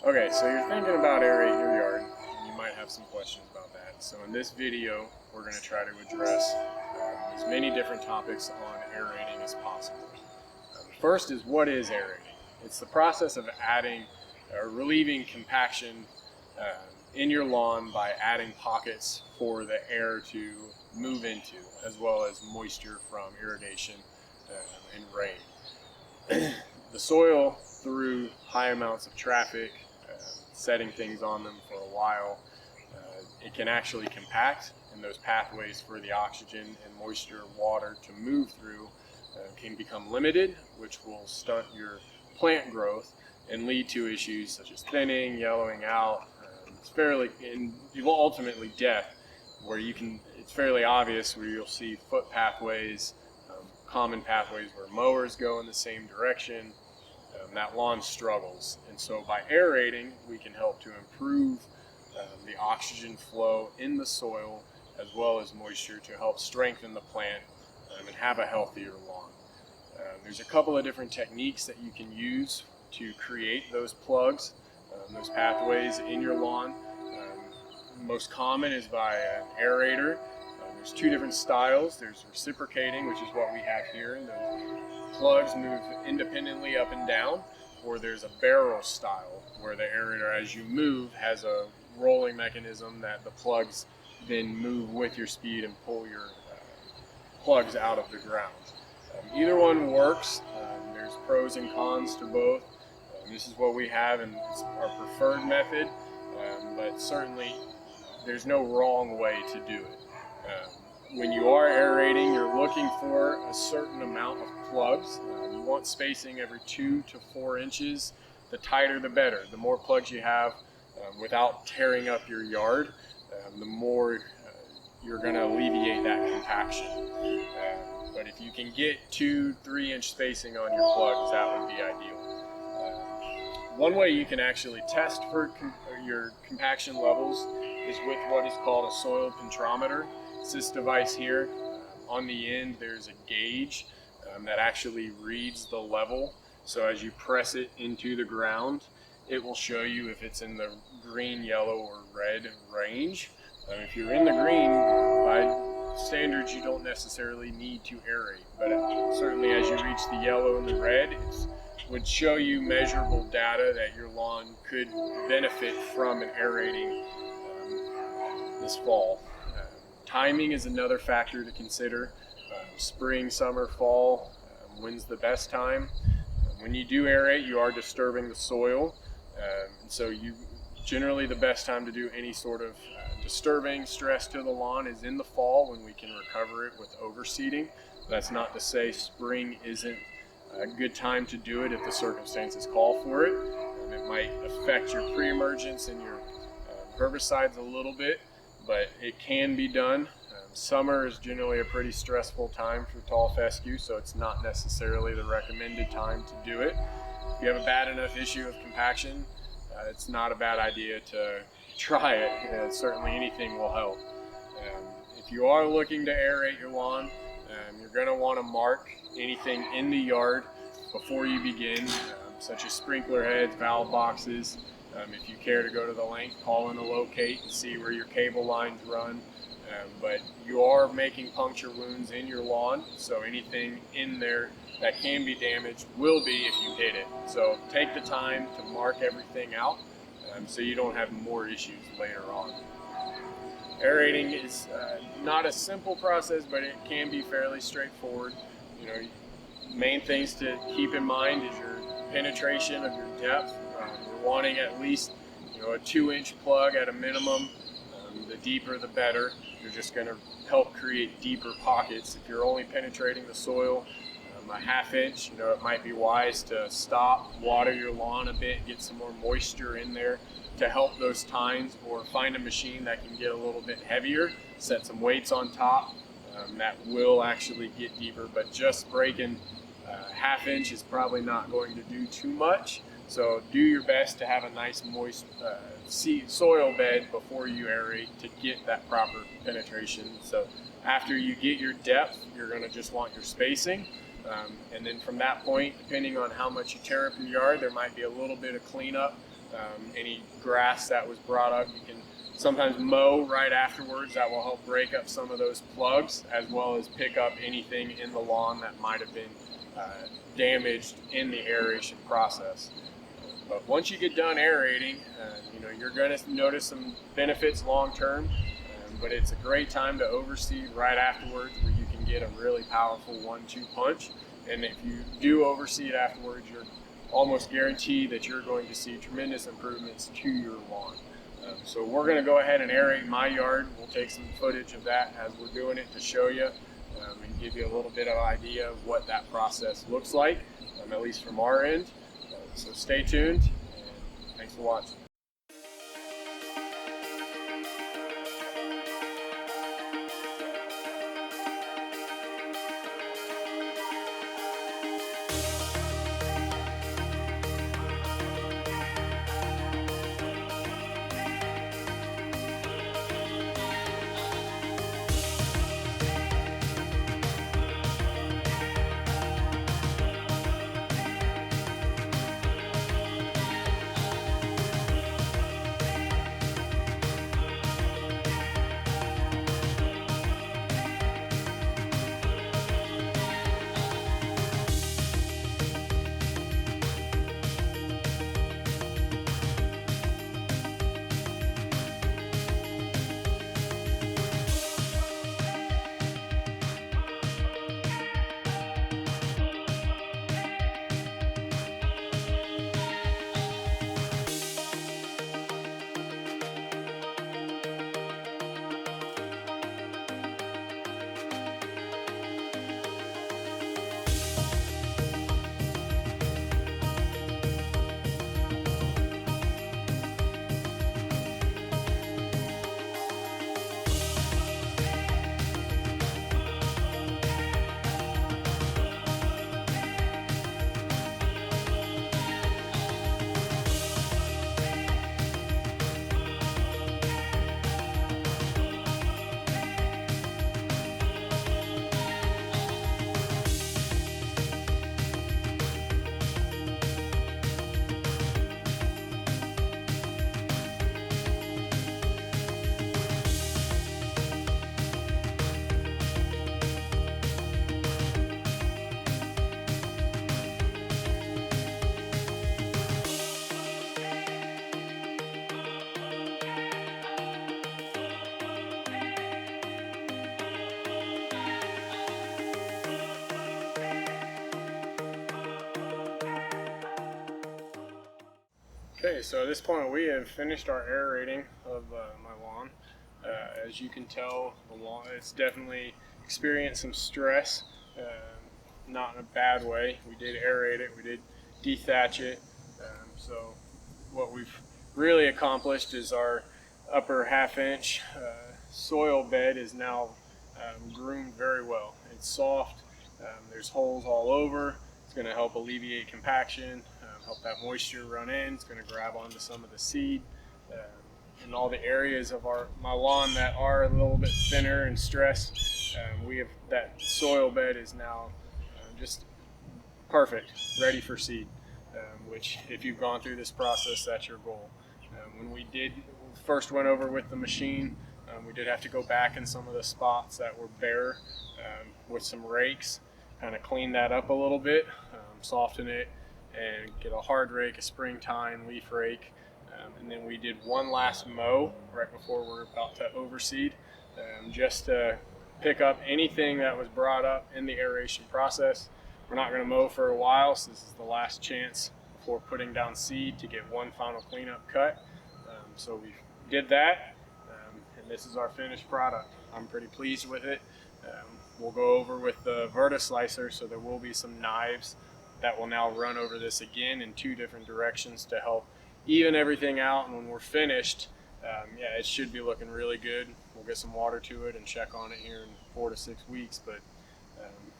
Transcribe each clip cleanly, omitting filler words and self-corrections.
Okay, so you're thinking about aerating your yard, and you might have some questions about that. So in this video, we're going to try to address as many different topics on aerating as possible. First is, what is aerating? It's the process of adding or relieving compaction in your lawn by adding pockets for the air to move into, as well as moisture from irrigation and rain. The soil, through high amounts of traffic, setting things on them for a while, it can actually compact, and those pathways for the oxygen and moisture, water to move through can become limited, which will stunt your plant growth and lead to issues such as thinning, yellowing out, and ultimately death, where it's fairly obvious where you'll see foot pathways, common pathways where mowers go in the same direction. That lawn struggles, and so by aerating we can help to improve the oxygen flow in the soil as well as moisture to help strengthen the plant and have a healthier lawn. There's a couple of different techniques that you can use to create those plugs, those pathways in your lawn. Most common is by an aerator. There's two different styles. There's reciprocating, which is what we have here, and those plugs move independently up and down, or there's a barrel style where the aerator, as you move, has a rolling mechanism that the plugs then move with your speed and pull your plugs out of the ground. Either one works. There's pros and cons to both. This is what we have, and it's our preferred method, but certainly there's no wrong way to do it. When you are aerating, you're looking for a certain amount of plugs. You want spacing every 2 to 4 inches. The tighter the better. The more plugs you have without tearing up your yard, the more you're going to alleviate that compaction. But if you can get 2-3 inch spacing on your plugs, that would be ideal. One way you can actually test for your compaction levels is with what is called a soil pentrometer. It's this device here. On the end there's a gauge that actually reads the level. So as you press it into the ground, it will show you if it's in the green, yellow, or red range. If you're in the green, by standards you don't necessarily need to aerate, but certainly as you reach the yellow and the red, it would show you measurable data that your lawn could benefit from an aerating this fall. Timing is another factor to consider. Spring, summer, fall, when's the best time? When you do aerate, you are disturbing the soil, and so generally the best time to do any sort of disturbing stress to the lawn is in the fall, when we can recover it with overseeding. That's not to say spring isn't a good time to do it if the circumstances call for it. It might affect your pre-emergence and your herbicides a little bit, but it can be done. Summer is generally a pretty stressful time for tall fescue, so it's not necessarily the recommended time to do it. If you have a bad enough issue of compaction, it's not a bad idea to try it. Certainly anything will help. If you are looking to aerate your lawn, you're going to want to mark anything in the yard before you begin, such as sprinkler heads, valve boxes. If you care to go to the length, call in a locate and see where your cable lines run. But you are making puncture wounds in your lawn, so anything in there that can be damaged will be if you hit it. So take the time to mark everything out so you don't have more issues later on. Aerating is not a simple process, but it can be fairly straightforward. Main things to keep in mind is your penetration of your depth. You're wanting at least a 2-inch plug at a minimum. The deeper the better. You're just going to help create deeper pockets. If you're only penetrating the soil a 1/2 inch, it might be wise to stop, water your lawn a bit, get some more moisture in there to help those tines, or find a machine that can get a little bit heavier, set some weights on top. That will actually get deeper, but just breaking 1/2 inch is probably not going to do too much. So do your best to have a nice moist soil bed before you aerate to get that proper penetration. So after you get your depth, you're going to just want your spacing. And then from that point, depending on how much you tear up your yard, there might be a little bit of cleanup Any grass that was brought up, you can sometimes mow right afterwards. That will help break up some of those plugs, as well as pick up anything in the lawn that might have been damaged in the aeration process. But once you get done aerating, you're going to notice some benefits long term. But it's a great time to overseed right afterwards, where you can get a really powerful 1-2 punch. And if you do overseed afterwards, you're almost guaranteed that you're going to see tremendous improvements to your lawn. So we're going to go ahead and aerate my yard. We'll take some footage of that as we're doing it to show you and give you a little bit of idea of what that process looks like, at least from our end. So stay tuned, and thanks for watching. Okay, so at this point we have finished our aerating of my lawn. As you can tell, the lawn, it's definitely experienced some stress, not in a bad way. We did aerate it, we did dethatch it. So what we've really accomplished is our upper half-inch soil bed is now groomed very well. It's soft, there's holes all over. It's going to help alleviate compaction, help that moisture run in. It's going to grab onto some of the seed. In all the areas of my lawn that are a little bit thinner and stressed, that soil bed is now just perfect, ready for seed. Which, if you've gone through this process, that's your goal. When we first went over with the machine, we did have to go back in some of the spots that were bare with some rakes, kind of clean that up a little bit, soften it, and get a hard rake, a spring tine, leaf rake. And then we did one last mow right before we're about to overseed, just to pick up anything that was brought up in the aeration process. We're not going to mow for a while, so this is the last chance before putting down seed to get one final cleanup cut. So we did that, and this is our finished product. I'm pretty pleased with it. We'll go over with the vertislicer, so there will be some knives that will now run over this again in 2 different directions to help even everything out. And when we're finished, yeah, it should be looking really good. We'll get some water to it and check on it here in 4 to 6 weeks. But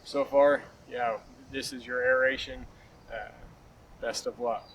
so far, yeah, this is your aeration. Best of luck.